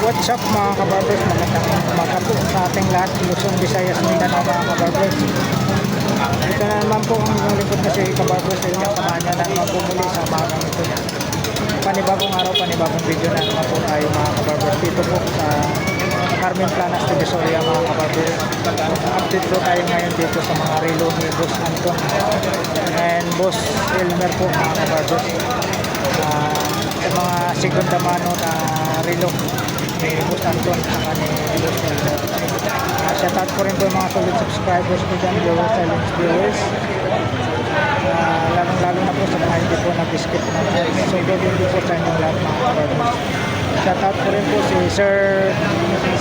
What's up mga kabarbers, magandang umaga po sa ating lahat, Luzon, Visayas, Mindanao mga kabarbers. Ito na naman po ang inyong lingkod na si kabarbers sa inyo, samahan niya na naman po muli sa umagang ito. Panibagong araw, panibagong video na naman po tayo mga kabarbers. Dito po sa Carmen Planas, Divisoria mga kabarbers. Update po tayo ngayon dito sa mga relo ni Boss Anton and Boss Elmer po mga kabarbers. Sa mga segunda mano na relo ni Boss Anton saka ni Boss Elmer. Shoutout po rin po yung mga solid subscribers ko dyan, viewers, silent viewers. Lalo na po sa mga hindi po nag-skip na so good din po sa inyong lahat mga kabarbers. Shoutout po rin po si Sir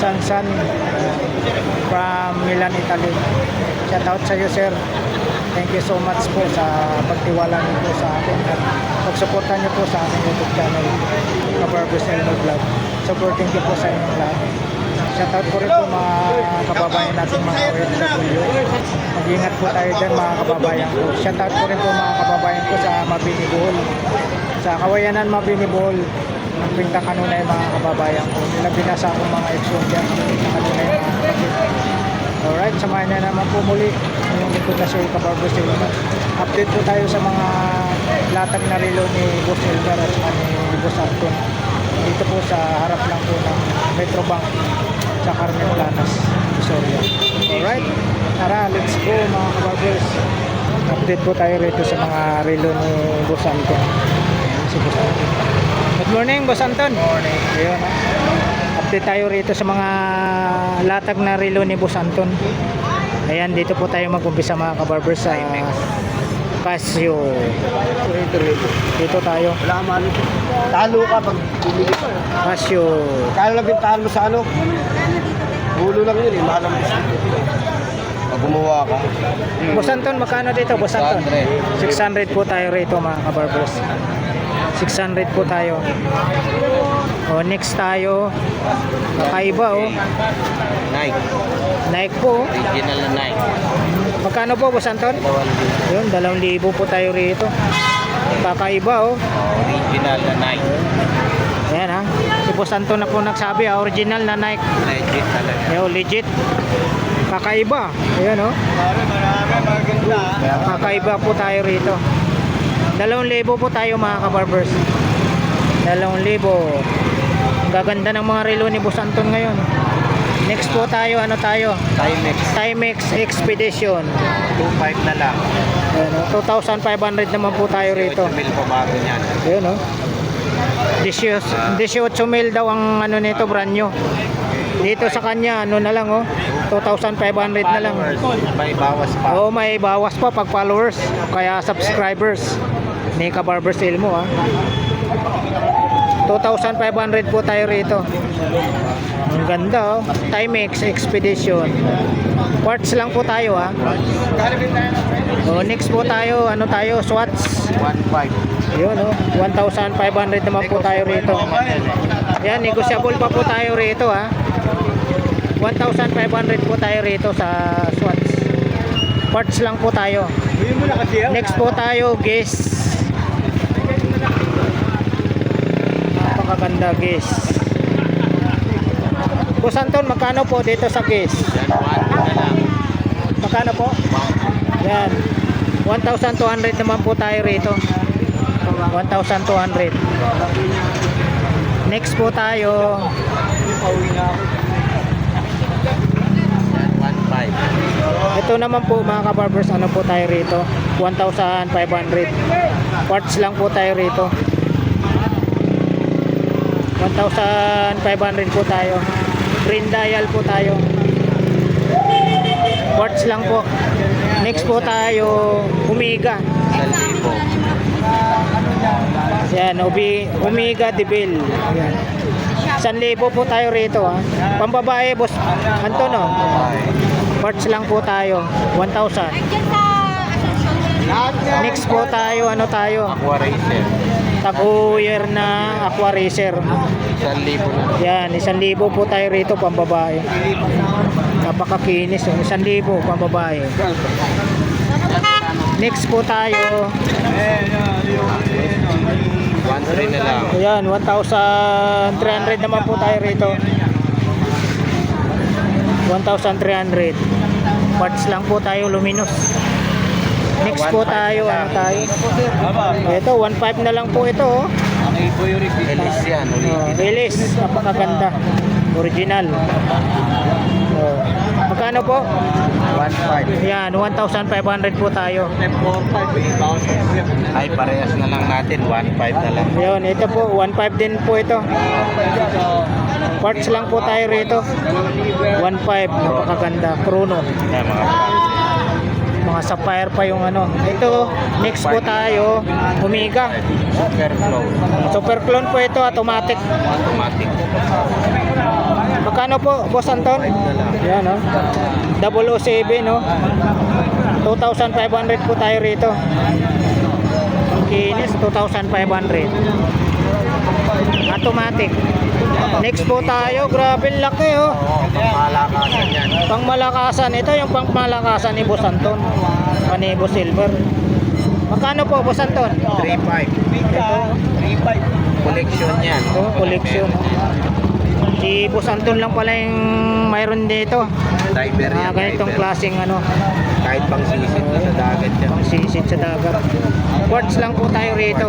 Sansan from Milan, Italy. Shoutout sa iyo sir. Thank you so much po sa pagtiwala niyo po sa akin at pagsuportan niyo po sa aking YouTube channel, Kabarbers Elmer Vlog. Supporting ko po sa inyong lahat. Shoutout po rin po mga kababayan natin mga OFW. Mag-ingat po tayo dyan mga kababayan ko. Shoutout po rin po mga kababayan ko sa Mabini Bohol. Sa Kawayanan Mabini Bohol. Ang Pinta Kanunay mga kababayan ko. Nila binasa akong mga action dyan. Pinta Kanunay mga kababayan. Alright, samahan na naman po muli yung likod na si Kabarbers Elmer. Update po tayo sa mga latag na relo ni Boss Elmer at ni Boss Anton. Dito po sa harap lang po ng Metrobank sa Carmen Planas, Divisoria. Alright, tara, let's go mga kabarbers. Update po tayo rito sa mga relo ni Boss Anton. Si Boss Anton. Good morning, Boss Anton. Good morning. Ayun, update tayo rito sa mga latag na relo ni Boss Anton. Ayan, dito po tayo mag-umpisa mga kabarbers sa Casio. Dito tayo. Wala man. Talo ka pag bumili ka. Casio. Kaya lang bintahan mo sa ano? Ulo lang yun eh. Mahal ang pag gumawa ka. Boss Anton, magkano dito, Boss Anton? 600 po tayo rito mga kabarbers. 600 po tayo. O, next tayo. Kakaiba o. Nike. Nike po. Original na Nike. Magkano po, Boss Anton? Yun, 2,000 po tayo rito. Kakaiba o. Original na Nike. Ayan ha. Si Boss Anton na po nagsabi ha. Original na Nike. Legit talaga. Yo, legit. Kakaiba. Ayan o. Marami maganda. Kakaiba po tayo rito. 2,000 po tayo mga kabarbers. 2,000. Ang gaganda ng mga relo ni Boss Anton ngayon. Next po tayo, ano tayo? Timex. Timex Expedition. 2.5 na lang. Ayan, 2,500 naman po tayo rito. 8 mil pa bago niyan. Ayan o. 18 mil daw ang ano nito, brand new. Dito sa kanya, ano na lang o. 2,500 na lang. May bawas pa. Oo, may bawas pa pag followers. Kaya subscribers ni Kabarbers Elmo ha. 2,500 po tayo rito. Ang ganda oh. Timex Expedition. Parts lang po tayo ha. O, next po tayo, ano tayo? Swatch. 1.5. Yun oh. 1,500 naman po tayo rito. Yan, negotiable pa po tayo rito ha. 1,500 po tayo rito sa Swatch. Parts lang po tayo. Next po tayo, Guess. Napakaganda, Guess. Boss Anton, magkano po dito sa Guess? Magkano po? Yan. 1,200 naman po tayo rito. 1,200. Next po tayo. 1.5. Ito naman po mga kabarbers, ano po tayo rito? 1,500. Parts lang po tayo rito. 1,500 po tayo. Green dial po tayo. Parts lang po. Next po tayo, Omega. 1,000. Yan, Omega Deville. Yan. 1,000 po tayo rito ha. Pambabae, Boss Anton oh. Parts lang po tayo. 1,000. Next po tayo, ano tayo? Aqua Racer. Tag-uyer na Aqua Racer. 1,000 na. Yan, 1,000 po tayo rito pambabae. Napakakinis, 1,000 pambabae. Next po tayo. 1.3 na lang. Ayan, 1,300 naman po tayo rito. 1,300. Parts lang po tayo, luminous. Next po tayo, ano tayo? Ito, 1,500 na lang po ito. Oh. Elis yan. Release, napakaganda. Original. Oh. Magkano po? 1.5. Yan, 1,500 po tayo. Ay, parehas na lang natin. 1.5 na lang. Yun, ito po, 1,500 din po ito. Parts lang po tayo rito. 1,500, napakaganda. Chrono. Yan, Mga sapphire pa yung ano. Ito, next po tayo, Omega. super flow. Super clone po ito, automatic. Automatic. Magkano po, Boss Anton? Yan, oh. 007, no? 2,500 po tayo rito. Ang kinis, 2,500. Automatic. Next po tayo, grabe laki, oh. Pangmalakasan yan. Pangmalakasan, ito yung pangmalakasan ni Boss Anton. Panibo Silver. Magkano po, Boss Anton? 3.5. Ito, 3.5. Collection yan. ito, collection. Si Boss Anton lang pala yung mayroon dito. Diver yan. Ganitong diver. klaseng ano, Kahit pang sisit na sa dagat yan. pang sisid sa dagat. Quartz lang po tayo rito.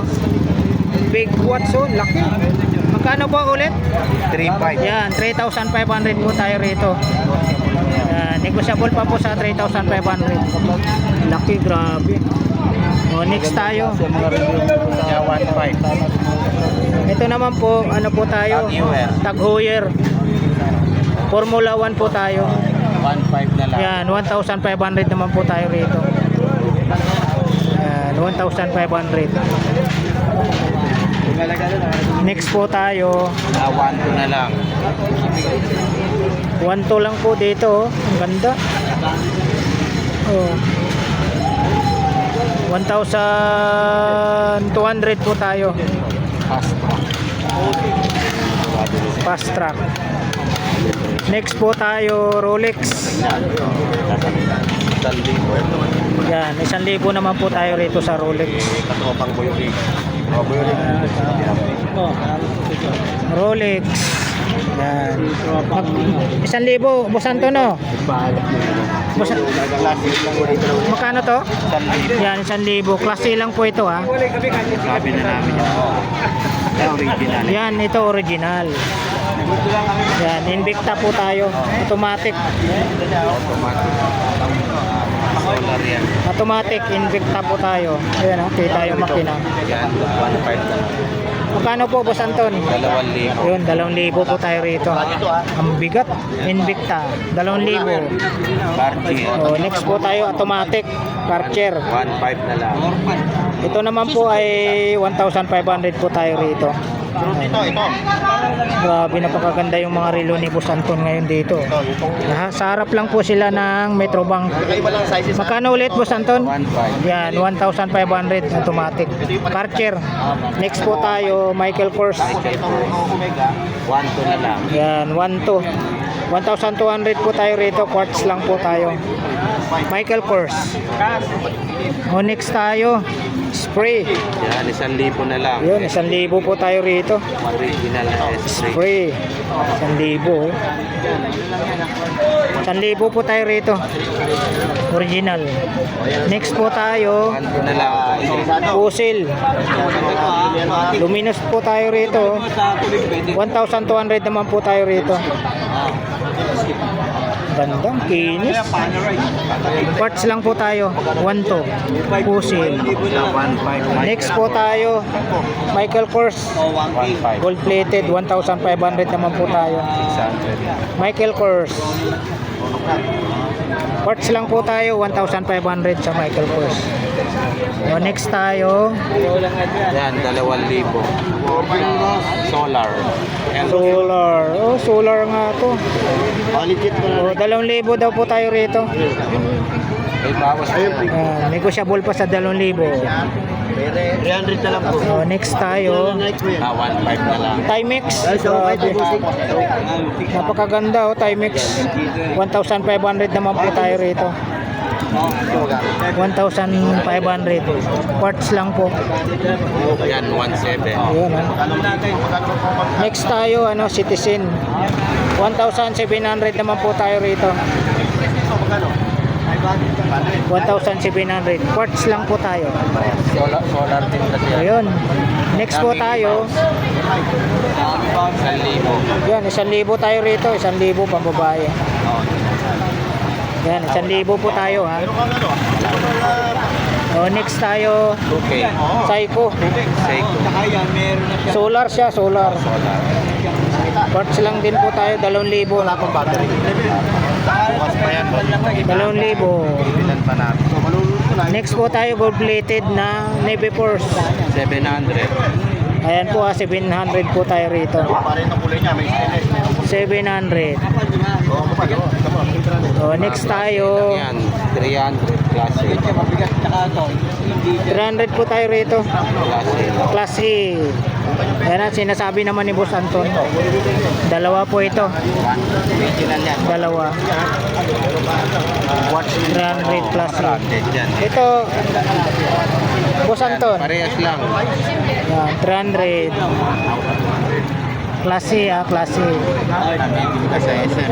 Big quartz, oh, laki. Magkano po ulit? 3.5. Yan, 3,500 po tayo rito. Yan, negotiable pa po sa 3,500. Laki, grabe. O, next tayo. Yeah, 1.5. Ito naman po, ano po tayo? Tag-Heuer. Tag-Heuer. Formula 1 po tayo. 1.5 na lang. Yan, 1,500 naman po tayo rito. Yan, 1,500. Next po tayo. 1.2 na lang. 1,2 lang po dito. Oh. Ang ganda. Oh. 1,200 po tayo. Fast track. Next po tayo, Rolex. Yan, 1,000 naman po tayo rito sa Rolex. Katropang Boyorig. Rolex. Yan. 1,000, Boss Antonio. Boss, magkano to? Yan, 1,000. Klase lang po ito, ha. Sabi na namin yan. Original. Yan, ito original. Yan, Invicta po tayo. Automatic. Automatic. Solar yan. Automatic, Invicta po tayo. Ayan, ha. Kita yung makina. Yan, 1.5 na lang. Magkano po, Boss Anton? 2,000. Yun, 2,000 po tayo rito. Ang bigat. Invicta, 2,000. Barchi. Oh, next po tayo, automatic. Karcher. 1.5 na lang. Ito naman po ay 1,500 po tayo rito. Ito. Grabe, napakaganda yung mga relo ni Boss Anton ngayon dito. Sa harap lang po sila ng Metrobank. Iba lang sizes. Magkano ulit, Boss Anton? 1.5. Yan, 1,500 automatic. Karcher. Next po tayo, Michael Kors. 1.2 na lang. Yan, 1,200. 1,200 po tayo rito. Quartz lang po tayo. Michael Kors. O, next tayo, spray. Yan, 1,000 na lang. Yun, 1,000 po tayo rito. Original na S3. Spray. 1,000. 1,000 po tayo rito. Original. Next po tayo, 1.2 na lang. Fossil. Luminous po tayo rito. 1,200 naman po tayo rito. Gandang kinis. Parts lang po tayo. 1,2. Fossil. 1.5. Next po tayo, Michael Kors. 1.5. Gold plated. 1,500 naman po tayo. 600. Michael Kors. Parts lang po tayo, 1,500 sa Michael Kors. O, next tayo, Yan, 2,000. Solar. solar. Oh, solar nga to. O, 2,000 daw po tayo rito. May bawas na yan. Negotiable pa sa 2,000. 300 na lang po. O, next tayo, 1.5 na lang. Timex. Grabe. Napakaganda, oh, Timex. 1,500 naman po tayo rito. 1,500. Parts lang po. Yan, 1.7. Ayun, next tayo, Citizen. 1,700 naman po tayo rito. 1,700. Parts lang po tayo. Solar din kasi yan. Ayun. Next po tayo. 1,000. Yan, 1,000 tayo rito. 1,000 pambabae. Yan, 1,000 po tayo ha. Next tayo. 2K. Psycho. Seiko. Solar siya, solar. Parts lang din po tayo, 2,000. Wala pang battery. Bukas pa yan. 2,000. Bibilan pa natin. Next po tayo, gold plated na Navy Force. 700. Ayan po 700 po tayo rito. Pareho ng kulay niya, may stainless. 700. Next tayo, Yan, 300. Klase. 300 po tayo rito. Klase. Class A. Ayan ang sinasabi naman ni Boss Anton. Dalawa po ito. Original yan. Dalawa. 300 Class A. Branded yan. Ito, Boss Anton. Parehas lang. Yan, 300. Class A, Class A. Sa SM.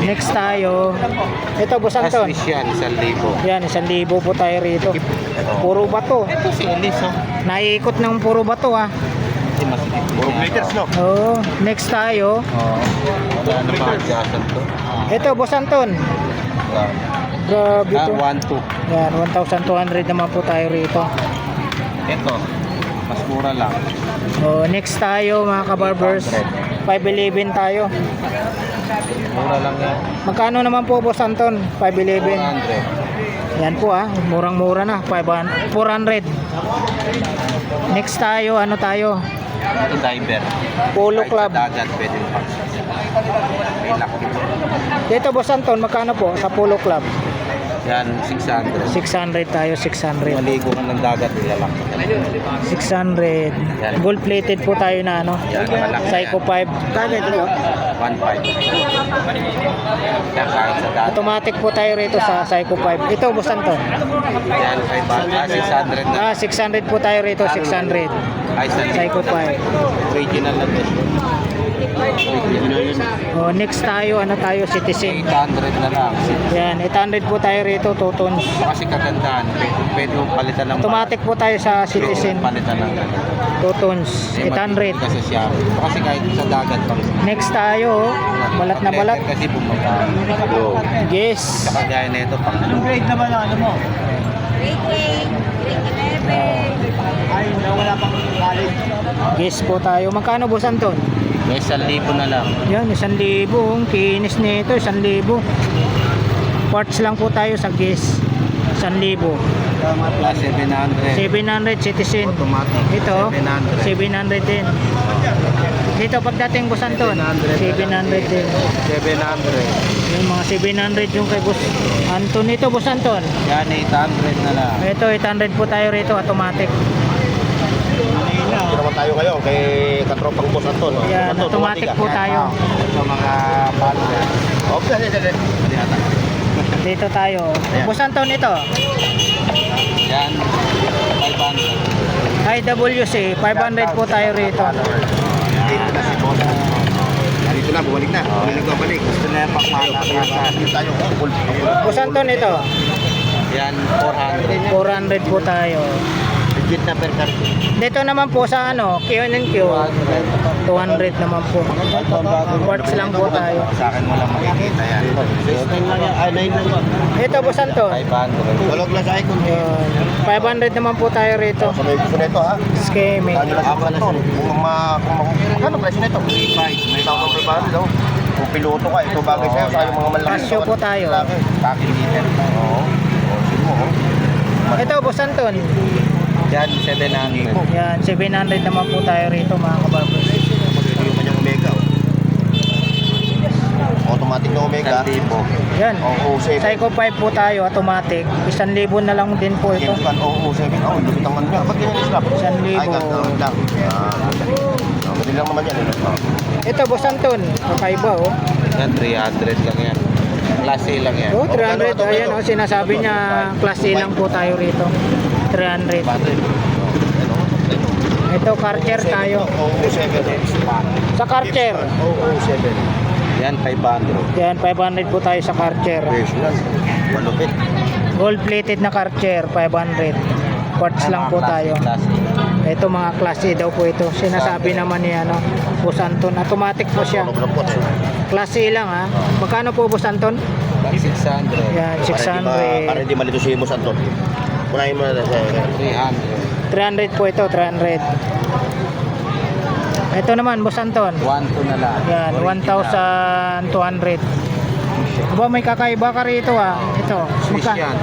Next tayo. Ito, Boss Anton. Aslis yan, 1,000. Yan, 1,000 po tayo rito. Puro bato. Si Elise, oh. Naiikot ng puro bato ha. Kasi masikip. Puro glitters, no? Oo. Next tayo. Wala na ba adjustan to? Ito, Boss Anton. Grabe to. 1,200. Yan, 1,200 naman po tayo rito. Ito, mas mura lang. Next tayo mga kabarbers. 511 tayo. Mura lang yan. Magkano naman po, Boss Anton? 511. 400. Yan po murang-mura na. 400. Next tayo, ano tayo? Ito diver. Polo Kahit Club. sa dagat, pwede pa. May laki. Dito, Boss Anton, magkano po sa Polo Club? Yan, 600. 600 tayo, 600. Maligo ka ng dagat, lalaki. 600. Gold plated po tayo na Yan, malaki Psycho 5. Kaya ito mo? 1,500. Yan, kahit sa dagat. Automatic po tayo rito sa Psycho 5. Ito, Boss Anton. Yan, 600 na. 600 po tayo rito, 600. Ay, sa Psycho 5. original lang din. Next tayo, ano tayo, Citizen. 800 na lang. Yan, 800 po tayo rito, 2 tons. Kasi kagandahan, pwede mong palitan ng Automatic po tayo sa Citizen, palitan ng 2 tons, 800. Kasi siya. Kasi kahit sa dagat pang Next tayo, balat na balat. Kasi bumaba. Yes. Saka gaya na ito pang Grade naman na ano mo? Yes po tayo. Magkano, Boss Anton? may 1,000 na lang. Yan, 1,000. Ang kinis nito, 1,000. Parts lang po tayo sa gas. 1,000. Plus 700. 700 Citizen. Automatic. Ito, 700. 700 din. Dito pagdating Boss Anton, 700 din. 700. Yung mga 700 yung kay Boss Anton. Ito, Boss Anton. Yan, 800 na lang. Ito, 800 po tayo rito, automatic. Hindi naman tayo kayo kay katropang Boss Anton. No? Yan, Anton, automatic po tayo. Sa mga followers. Okay, Dito tayo. Boss Anton, ito. Yan, 500. IWC, 500 po tayo rito. Dito na si Boss. Dito na, bumalik na. Bumalik. Gusto na yung pangmalakasan. Dito tayo. Full. Boss Anton, ito. Yan, 400. 400 po tayo. Legit na per card. Dito naman po sa Q&Q, 200 naman po. Parts lang po tayo. Sa akin mo lang makikita yan. 6 lang yan. Ay, 9 lang yan. Ito, Boss Anton. 500. Tulog lang sa icon. Yun. 500 naman po tayo rito. So, may gusto nito ha. Scheme. Kano lang sa to. Kano presyo nito? 3.5. May Tawag ko ba daw? Kung piloto ka, ito bagay sa'yo sa yung mga malaki. Casio po tayo. Packing liter. Oo. Sige mo. Ito, Boss Anton. Yan, 700. Yan, 700 naman po tayo rito mga kabarbers. Ito yung kanyang Omega. Automatic na Omega. 1,000. Yan. Oo, 7. Psycho 5 po tayo, automatic. 1,000 na lang din po ito. Games kan OO7. Oh, lupit ang ano niya. Ba't ganyan slap? 1,000. Ay, gano'n lang. Madali lang naman yan. Ito, Boss Anton. Kakaiba, oh. Yan, 300 lang yan. Klase lang yan. Oh, 300. Ayan, oh, sinasabi niya, class A lang po tayo rito. 300. Ito, Karcher tayo. 007. Sa Karcher. 007. Yan, 500. Yan, 500 po tayo sa Karcher. Beso lang. Malupit. Gold-plated na Karcher, 500. Quartz lang po tayo. Klase. Ito mga klase daw po ito. Sinasabi naman ni ano, Boss Anton. Automatic po siya. Klase lang ha. Magkano po Boss Anton? 600. Yan, Para 600. hindi malito si Boss Anton. Kunahin mo na sa 300. 300 po ito, 300. Ito naman, Boss Anton. 1,2 na lang. Yan, 1,200. Aba, may kakaiba ka rito ah. Ito, Swiss yan.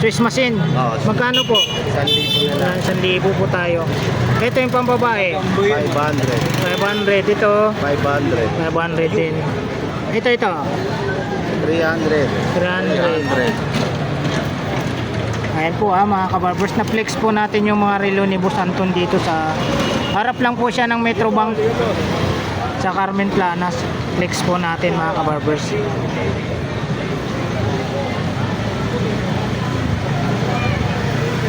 Swiss machine. Oo, Swiss. Magkano po? 1,000 na lang. Yan, 1,000 po tayo. Ito yung pambabae. 500. 500. Ito, 500. 500 din. Ito. 300. 300. Ayan po mga kabarbers, na flex po natin yung mga relo ni Boss Anton dito sa harap lang po siya ng Metrobank sa Carmen Planas. Flex po natin mga kabarbers.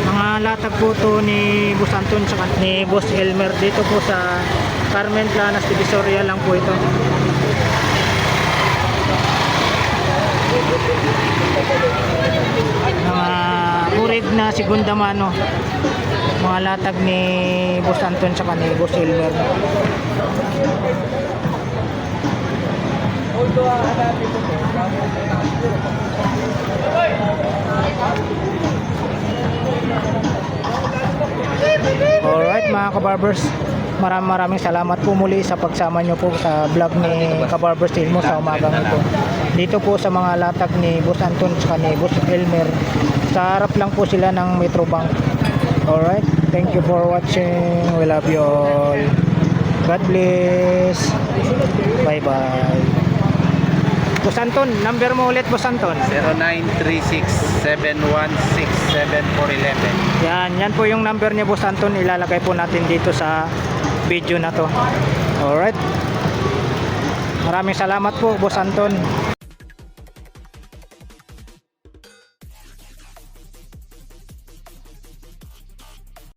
Mga latag po to ni Boss Anton sa ni Boss Elmer dito po sa Carmen Planas, Divisoria lang po ito. Mga urig na segunda mano, mga latag ni Boss Anton sa ni Boss Elmer. Alright mga kabarbers, maraming salamat po muli sa pagsama nyo po sa vlog ni Kabarbers Ilmo sa umagang ito. Dito po sa mga latag ni Boss Anton at ni Boss Elmer. Sa harap lang po sila ng Metrobank. Alright, thank you for watching. We love you all. God bless. Bye bye. Boss Anton, number mo ulit Boss Anton. 0936-716-7411. Yan po yung number ni Boss Anton. Ilalagay po natin dito sa video na to. Alright. Maraming salamat po Boss Anton.